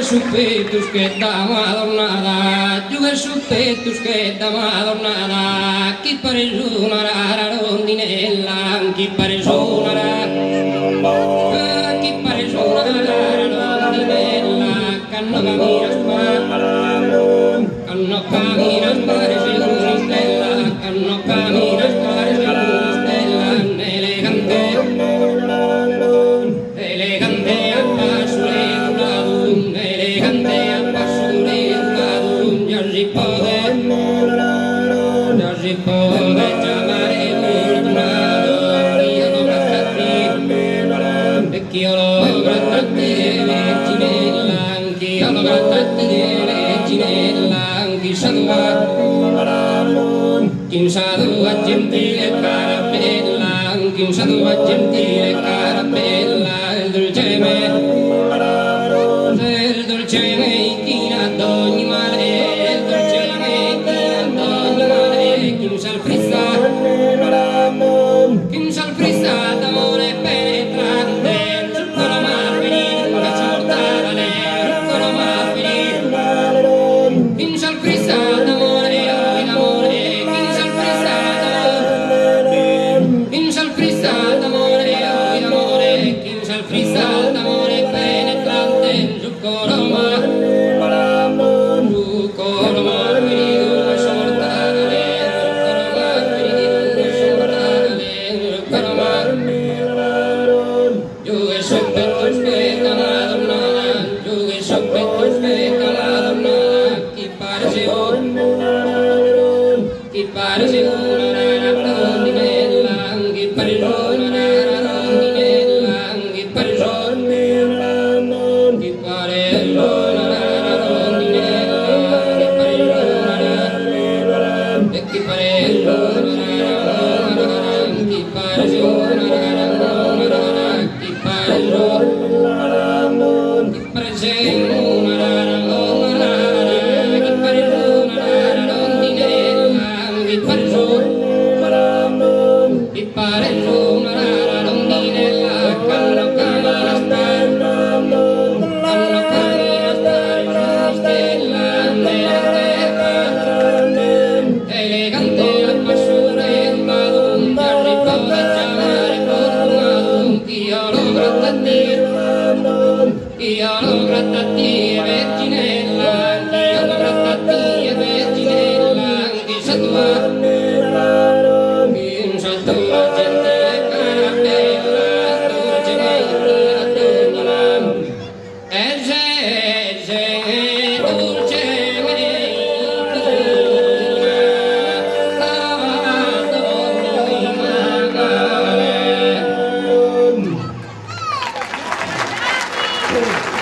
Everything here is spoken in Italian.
suppetus che da madonnata, giù suppetus che da madonnata, chi pare su una rara rondinella, chi pare su una rara, chi pare su una rara rondinella, canno cammina canno cammina spare se una stella, canno cammina spare se una stella, elegante, elegante a passo regolato, elegante a passo regolato, già si può chiamare fortunato, io lo grattati, e chi io lo grattati, verginella, anch'io lo grattati, verginella, anch'io chi sa tua gentile cara bella, anch'io sa tua gentile cara bella, il dolce me china ad ogni male, il dolce me china ad ogni male, chi mi sal frissa d'amore penetrante, sotto la marvini, la ciortara le, sotto la marvini, chi mi sal frissa d'amore, l'amore, chi mi sal frissa d'amore, chi mi sal frissa d'amore, l'amore, chi mi sal frissa d'amore penetrante, sotto la marvini, Thank you.